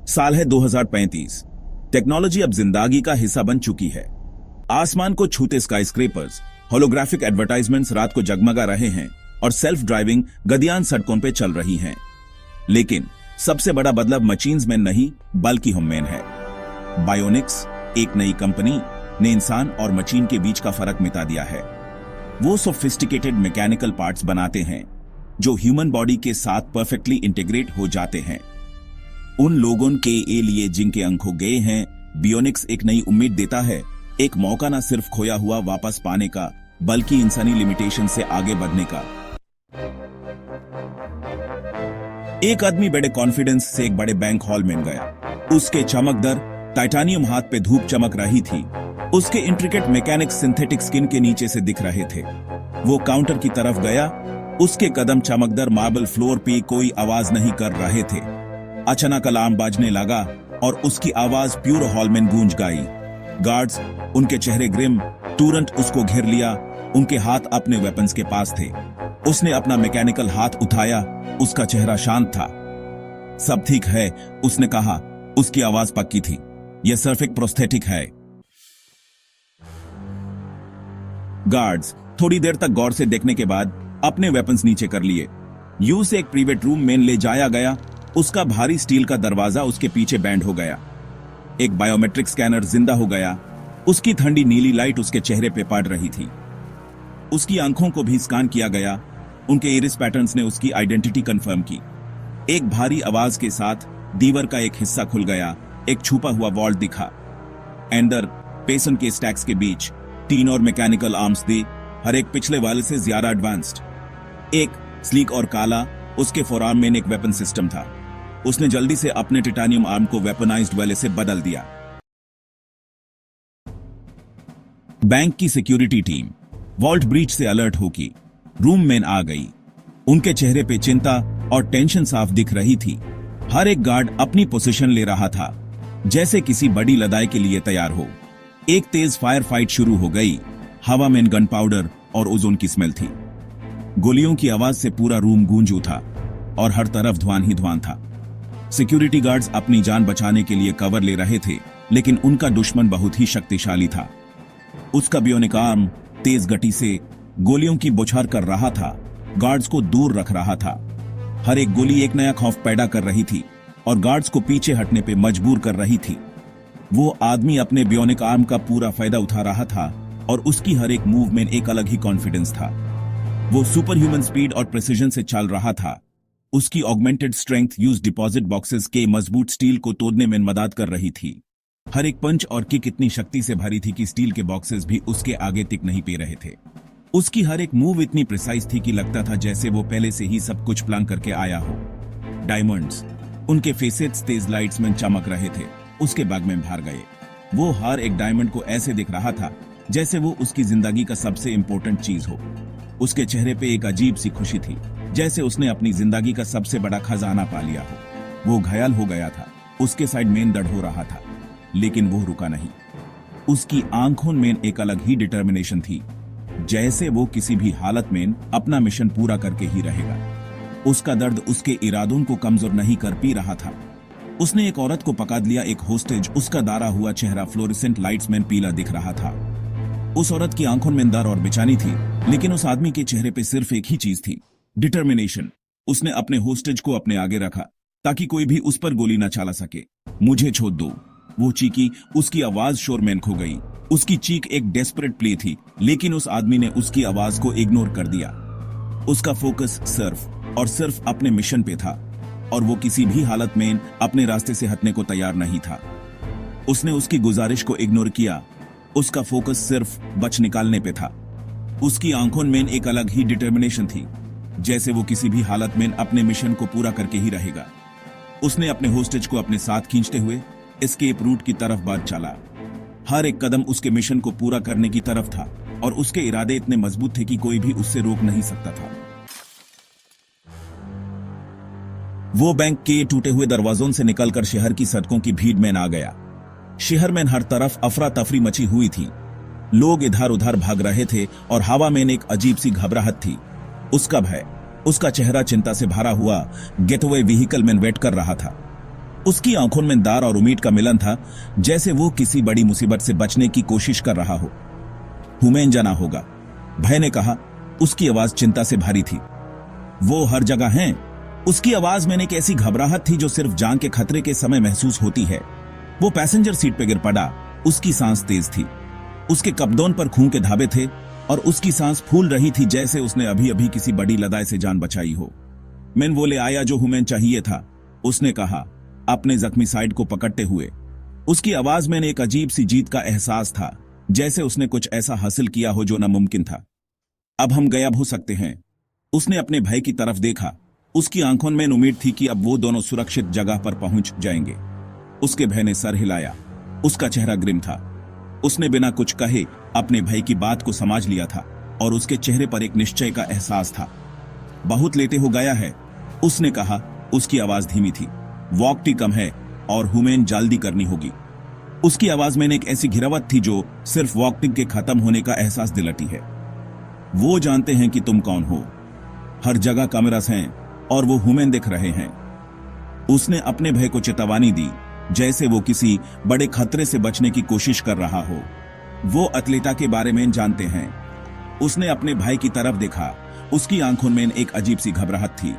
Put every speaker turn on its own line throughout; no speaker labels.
साल है 2035। टेक्नोलॉजी अब जिंदगी का हिस्सा बन चुकी है। आसमान को छूते स्काईस्क्रेपर्स, होलोग्राफिक एडवर्टाइजमेंट्स रात को जगमगा रहे हैं और सेल्फ ड्राइविंग गदियान सड़कों पे चल रही हैं। लेकिन सबसे बड़ा बदलाव मशीन्स में नहीं बल्कि हम में है। बायोनिक्स, एक नई कंपनी ने इंसान और मशीन के बीच का फर्क मिटा दिया है। वो सोफिस्टिकेटेड मैकेनिकल पार्ट्स बनाते हैं जो ह्यूमन बॉडी के साथ परफेक्टली इंटीग्रेट हो जाते हैं। उन लोगों के लिए जिनके अंक खो गए हैं, बायोनिक्स एक नई उम्मीद देता है, एक मौका ना सिर्फ खोया हुआ वापस पाने का बल्कि इंसानी लिमिटेशन से आगे बढ़ने का। एक आदमी बड़े कॉन्फिडेंस से एक बड़े बैंक हॉल में गया। उसके चमकदार टाइटेनियम हाथ पे धूप चमक रही थी। उसके इंट्रिकेट मैकेनिक्स सिंथेटिक स्किन के नीचे से दिख रहे थे। वो काउंटर की तरफ गया। उसके कदम चमकदार मार्बल फ्लोर पे कोई आवाज नहीं कर रहे थे। अचानक अलार्म बाजने लगा और उसकी आवाज प्योर हॉल में गूंज गई। गार्ड्स, उनके चेहरे ग्रिम, तुरंत उसको घेर लिया। उनके हाथ अपने वेपन्स के पास थे। उसने अपना मैकेनिकल हाथ उठाया। उसका चेहरा शांत था। सब ठीक है, उसने कहा। उसकी आवाज पक्की थी। यह सिर्फ एक प्रोस्थेटिक है। गार्ड्स थोड़ी देर तक गौर से देखने के बाद अपने वेपन्स नीचे कर लिए। यू से एक प्राइवेट रूम में ले जाया गया। उसका भारी स्टील का दरवाजा उसके पीछे बैंड हो गया। एक बायोमेट्रिक स्कैनर जिंदा हो गया। उसकी ठंडी नीली लाइट उसके चेहरे पे पड़ रही थी। उसकी आंखों को भी स्कैन किया गया। उनके इरिस पैटर्न्स ने उसकी आइडेंटिटी कंफर्म की। एक भारी आवाज के साथ दीवार का एक हिस्सा खुल गया। एक छुपा हुआ वॉल्ट दिखा। अंदर पेसन के स्टैक्स के बीच 3 और मैकेनिकल आर्म्स थे, हर एक पिछले वाले से ज्यादा एडवांस्ड। एक स्लीक और काला, उसके फोरआर्म में एक वेपन सिस्टम था। उसने जल्दी से अपने टाइटेनियम आर्म को वेपनाइज्ड वाले से बदल दिया। बैंक की सिक्योरिटी टीम वॉल्ट ब्रीच से अलर्ट होगी रूम में आ गई। उनके चेहरे पे चिंता और टेंशन साफ दिख रही थी। हर एक गार्ड अपनी पोजीशन ले रहा था, जैसे किसी बड़ी लड़ाई के लिए तैयार हो। एक तेज फायर फाइट शुरू हो गई। हवा में गन पाउडर और ओजोन की स्मेल थी। गोलियों की आवाज से पूरा रूम गूंज उठा और हर तरफ धुआं ही धुआं था। सिक्योरिटी गार्ड्स अपनी जान बचाने के लिए कवर ले रहे थे, लेकिन उनका दुश्मन बहुत ही शक्तिशाली था। उसका बायोनिक आर्म तेज गति से गोलियों की बौछार कर रहा था, गार्ड्स को दूर रख रहा था। हर एक गोली एक नया खौफ पैदा कर रही थी और गार्ड्स को पीछे हटने पे मजबूर कर रही थी। वो आदमी अपने बायोनिक आर्म का पूरा फायदा उठा रहा था और उसकी हर एक मूव में एक अलग ही कॉन्फिडेंस था। वो सुपर ह्यूमन स्पीड और प्रिसीजन से चल रहा था। उसकी augmented strength use deposit boxes के मजबूत स्टील को तोड़ने में मदद कर रही थी। हर एक पंच और किक इतनी शक्ति से भरी थी कि स्टील के बॉक्सेस भी उसके आगे टिक नहीं पा रहे थे। उसकी हर एक मूव इतनी प्रिसाइज थी कि लगता था जैसे वो पहले से ही सब कुछ प्लान करके आया हो। डायमंड्स, उनके फेसेट्स तेज लाइट्स में चमक रहे थे, उसके बाग में भर गए। वो हर एक डायमंड को ऐसे दिख रहा था जैसे वो उसकी जिंदगी का सबसे इंपॉर्टेंट चीज हो। उसके चेहरे पे एक अजीब सी खुशी थी, जैसे उसने अपनी जिंदगी का सबसे बड़ा खजाना पा लिया हो। वो घायल हो गया था। उसके साइड में दर्द हो रहा था, लेकिन वो रुका नहीं। उसकी आंखों में एक अलग ही डिटर्मिनेशन थी, जैसे वो किसी भी हालत में अपना मिशन पूरा करके ही रहेगा। उसका दर्द उसके इरादों को कमजोर नहीं कर पी रहा था। उसने एक औरत को पकड़ लिया, एक होस्टेज। उसका दारा हुआ चेहरा फ्लोरेसेंट लाइट्स में पीला दिख रहा था। उस औरत की आंखों में दर्द और बेचैनी थी, लेकिन उस आदमी के चेहरे पे सिर्फ एक ही चीज थी, डिटर्मिनेशन। उसने अपने होस्टेज को अपने आगे रखा ताकि कोई भी उस पर गोली न चला सके। मुझे छोड़ दो, वो चीखी। उसकी आवाज शोर में खो गई। उसकी चीख एक डेस्परेट प्ले थी, लेकिन उस आदमी ने उसकी आवाज को इग्नोर कर दिया। उसका फोकस सिर्फ और सिर्फ अपने मिशन पे था और वो किसी भी हालत में अपने रास्ते से हटने को तैयार नहीं था। उसने उसकी गुजारिश को इग्नोर किया। उसका फोकस सिर्फ बच निकालने पे था। उसकी आंखों में एक अलग ही डिटर्मिनेशन थी, जैसे वो किसी भी हालत में अपने मिशन को पूरा करके ही रहेगा। उसने अपने होस्टेज को अपने साथ खींचते हुए एस्केप रूट की तरफ बढ़ चला। हर एक कदम उसके मिशन को पूरा करने की तरफ था और उसके इरादे इतने मजबूत थे कि कोई भी उससे रोक नहीं सकता था। वो बैंक के टूटे हुए दरवाजों से निकलकर शहर की सड़कों की भीड़ में आ गया। शहर में हर तरफ अफरा तफरी मची हुई थी। लोग इधर उधर भाग रहे थे और हवा में एक अजीब सी घबराहट थी। उसका भय, उसका चेहरा चिंता से भरा हुआ गेटवे व्हीकल में वेट कर रहा था। उसकी आंखों में डर और उम्मीद का मिलन था, जैसे वो किसी बड़ी मुसीबत से बचने की कोशिश कर रहा हो। हुमैन जाना होगा, भय ने कहा। उसकी आवाज चिंता से भारी थी। वो हर जगह हैं। उसकी आवाज में एक ऐसी घबराहट थी जो सिर्फ जान के खतरे के समय महसूस होती है। वो पैसेंजर सीट पे गिर पड़ा। उसकी सांस तेज थी। उसके कपदोन पर खून के धाबे थे और उसकी सांस फूल रही थी, जैसे उसने अभी अभी किसी बड़ी लड़ाई से जान बचाई हो। मैन वो ले आया जो हुमैन चाहिए था, उसने कहा, अपने जख्मी साइड को पकड़ते हुए। उसकी आवाज में एक अजीब सी जीत का एहसास था, जैसे उसने कुछ ऐसा हासिल किया हो जो नामुमकिन था। अब हम गायब हो सकते हैं। उसने अपने भाई की तरफ देखा। उसकी आंखों में उम्मीद थी कि अब वो दोनों सुरक्षित जगह पर पहुंच जाएंगे। उसके भाई ने सर हिलाया। उसका चेहरा ग्रिम था। उसने बिना कुछ कहे अपने भाई की बात को समझ लिया था और उसके चेहरे पर एक निश्चय का एहसास था। बहुत लेटे हो गया है, उसने कहा। उसकी आवाज धीमी थी। वॉक कम है और हुमैन जल्दी करनी होगी। उसकी आवाज में एक ऐसी गिरावट थी जो सिर्फ वॉकटिंग के खत्म होने का एहसास दिलाती है। वो जानते हैं कि तुम कौन हो। हर जगह कैमरास हैं और वो हुमैन देख रहे हैं। उसने अपने भाई को चेतावनी दी, जैसे वो किसी बड़े खतरे से बचने की कोशिश कर रहा हो। वो अतलेता के बारे में जानते हैं। उसने अपने भाई की तरफ देखा। उसकी आंखों में एक अजीब सी घबराहट थी।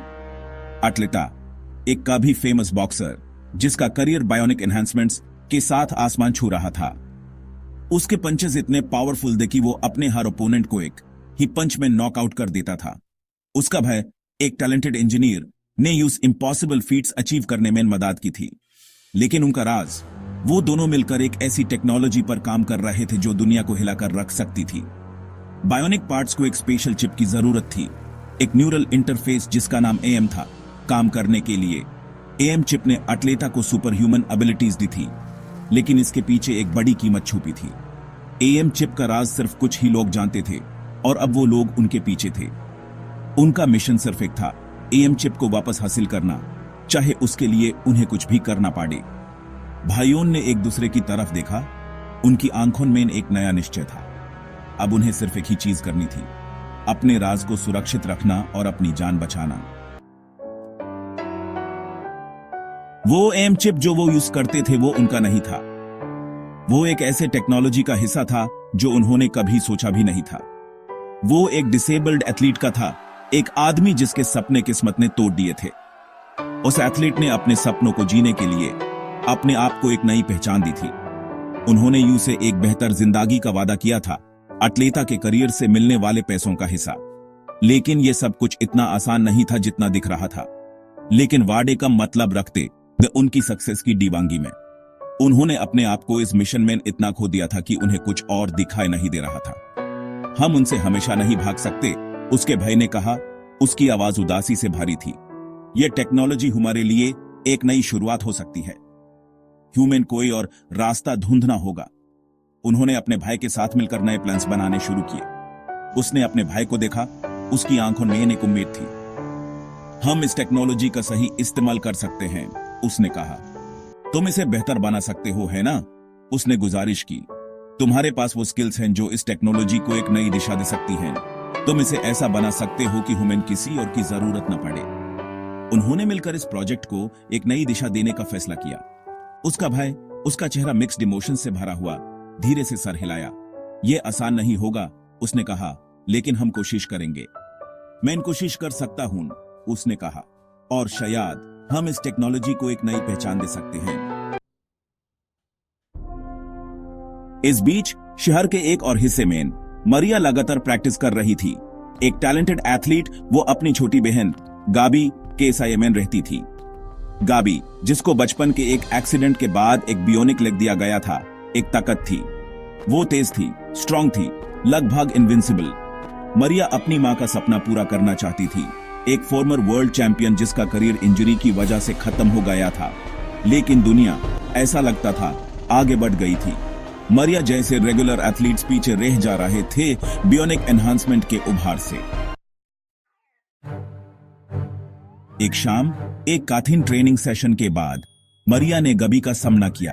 अतलेता, एक कभी फेमस बॉक्सर जिसका करियर बायोनिक एनहांसमेंट्स के साथ आसमान छू रहा था। उसके पंचेस इतने पावरफुल थे कि वो अपने हर ओपोनेंट को एक ही पंच में नॉकआउट कर देता था। उसका भाई, एक टैलेंटेड इंजीनियर, ने यूज इम्पॉसिबल फीट्स अचीव करने में मदद की थी। लेकिन उनका राज, वो दोनों मिलकर एक ऐसी टेक्नोलॉजी पर काम कर रहे थे जो दुनिया को हिलाकर रख सकती थी। बायोनिक पार्ट्स को एक स्पेशल चिप की जरूरत थी, एक न्यूरल इंटरफेस जिसका नाम एएम था। काम करने के लिए एएम चिप ने अतलेता को सुपर ह्यूमन एबिलिटीज दी थी, लेकिन इसके पीछे एक बड़ी कीमत छुपी थी। एएम चिप का राज सिर्फ कुछ ही लोग जानते थे और अब वो लोग उनके पीछे थे। उनका मिशन सिर्फ एक था, एएम चिप को वापस हासिल करना, चाहे उसके लिए उन्हें कुछ भी करना पड़े। भाइयों ने एक दूसरे की तरफ देखा। उनकी आंखों में एक नया निश्चय था। अब उन्हें सिर्फ एक ही चीज करनी थी, अपने राज को सुरक्षित रखना और अपनी जान बचाना। वो एएम चिप जो वो यूज करते थे वो उनका नहीं था। वो एक ऐसे टेक्नोलॉजी का हिस्सा था जो उन्होंने कभी सोचा भी नहीं था। वो एक डिसेबल्ड एथलीट का था, एक आदमी जिसके सपने किस्मत ने तोड़ दिए थे। उस एथलीट ने अपने सपनों को जीने के लिए अपने आप को एक नई पहचान दी थी। उन्होंने यू से एक बेहतर जिंदगी का वादा किया था, अतलेता के करियर से मिलने वाले पैसों का हिस्सा। लेकिन यह सब कुछ इतना आसान नहीं था जितना दिख रहा था। लेकिन वादे का मतलब रखते वे उनकी सक्सेस की दीवानगी में। उन्होंने अपने आप को इस मिशन में इतना खो दिया था कि उन्हें कुछ और दिखाई नहीं दे रहा था। हम उनसे हमेशा नहीं भाग सकते, उसके भाई ने कहा। उसकी आवाज उदासी से भारी थी। यह टेक्नोलॉजी हमारे लिए एक नई शुरुआत हो सकती है। ह्यूमन कोई और रास्ता ढूंढना होगा। उन्होंने अपने भाई के साथ मिलकर नए प्लान्स बनाने शुरू किए। उसने अपने भाई को देखा। उसकी आंखों में एक उम्मीद थी। हम इस टेक्नोलॉजी का सही इस्तेमाल कर सकते हैं, उसने कहा। तुम इसे बेहतर बना सकते हो, है ना? उसने गुजारिश की। तुम्हारे पास वो स्किल्स हैं जो इस टेक्नोलॉजी को एक नई दिशा दे सकती हैं। तुम इसे ऐसा बना सकते हो कि ह्यूमन किसी और की जरूरत न पड़े। उन्होंने मिलकर इस प्रोजेक्ट को एक नई दिशा देने का फैसला किया। उसका भाई, उसका चेहरा मिक्स्ड इमोशन से भरा हुआ, धीरे से सर हिलाया। यह आसान नहीं होगा, उसने कहा, लेकिन हम कोशिश करेंगे। मैं कोशिश कर सकता हूं, उसने कहा, और शायद हम इस टेक्नोलॉजी को एक नई पहचान दे सकते हैं। इस बीच शहर के एक और हिस्से में मरिया लगातार प्रैक्टिस कर रही थी। एक टैलेंटेड एथलीट, वो अपनी छोटी बहन गाबी के साये में रहती थी। गाबी, जिसको बचपन के एक एक्सीडेंट के बाद एक बियोनिक लेग दिया गया था, एक ताकत थी। वो तेज थी, स्ट्रांग थी, लगभग इनविंसिबल। मरिया अपनी मां का सपना पूरा करना चाहती थी, एक फॉर्मर वर्ल्ड चैंपियन जिसका करियर इंजरी की वजह से खत्म हो गया था। लेकिन दुनिया, ऐसा लगता था, आगे बढ़ गई थी। मरिया जैसे रेगुलर एथलीट्स पीछे रह जा रहे थे बियोनिक एनहांसमेंट के उभार से। एक शाम, एक कठिन ट्रेनिंग सेशन के बाद मरिया ने गबी का सामना किया।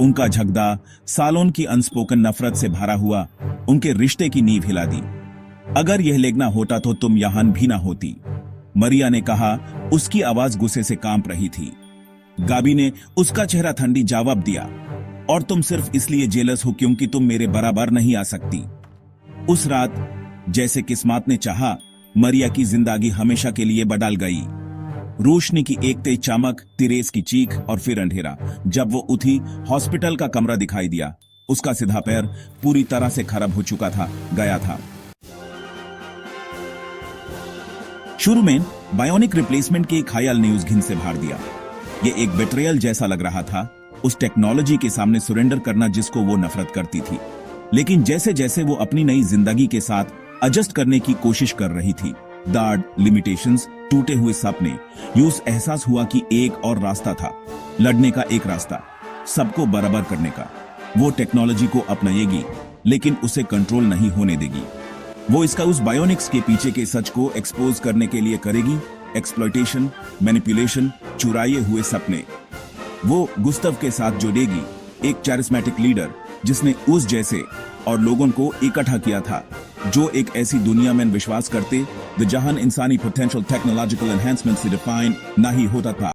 उनका झगड़ा सालों की अनस्पोकन नफरत से भरा हुआ उनके रिश्ते की नींव हिला दी। अगर यह लेगना होता तो तुम यहां भी ना होती, मरिया ने कहा। उसकी आवाज गुस्से से कांप रही थी। गाबी ने उसका चेहरा ठंडी जवाब दिया, और तुम सिर्फ इसलिए जेलस हो क्योंकि तुम मेरे बराबर नहीं आ सकती। उस रात जैसे किस्मत ने चाहा, मरिया की जिंदगी हमेशा के लिए बदल गई। रोशनी की एक तेज चमक, तिरेस की चीख और फिर अंधेरा। जब वो उठी, हॉस्पिटल का कमरा दिखाई दिया। उसका सीधा पैर पूरी तरह से खराब हो चुका था, गया था। शुरू में बायोनिक रिप्लेसमेंट के ख्याल ने उस घिन से भर दिया। ये एक बेट्रेयल जैसा लग रहा था, उस टेक्नोलॉजी के सामने सरेंडर करना जिसको वो नफरत करती थी। लेकिन जैसे जैसे वो अपनी नई जिंदगी के साथ एडजस्ट करने की कोशिश कर रही थी, दाद, लिमिटेशंस, टूटे हुए सपने, यूं एहसास हुआ कि एक और रास्ता था, लड़ने का एक रास्ता, सबको बराबर करने का। वो टेक्नोलॉजी को अपनाएगी, लेकिन उसे कंट्रोल नहीं होने देगी। वो इसका उस बायोनिक्स के पीछे के सच को एक्सपोज करने के लिए करेगी, एक्सप्लॉयटेशन, मैनिपुलेशन, चुराए हुए सपने। वो गुस्तव के साथ जोड़ेगी, एक चैरिस्मेटिक लीडर जिसने उस जैसे और लोगों को इकट्ठा किया था जो एक ऐसी दुनिया में विश्वास करते जहां इंसानी पोटेंशियल टेक्नोलॉजिकल एनहांसमेंट से डिफाइन नहीं होता था।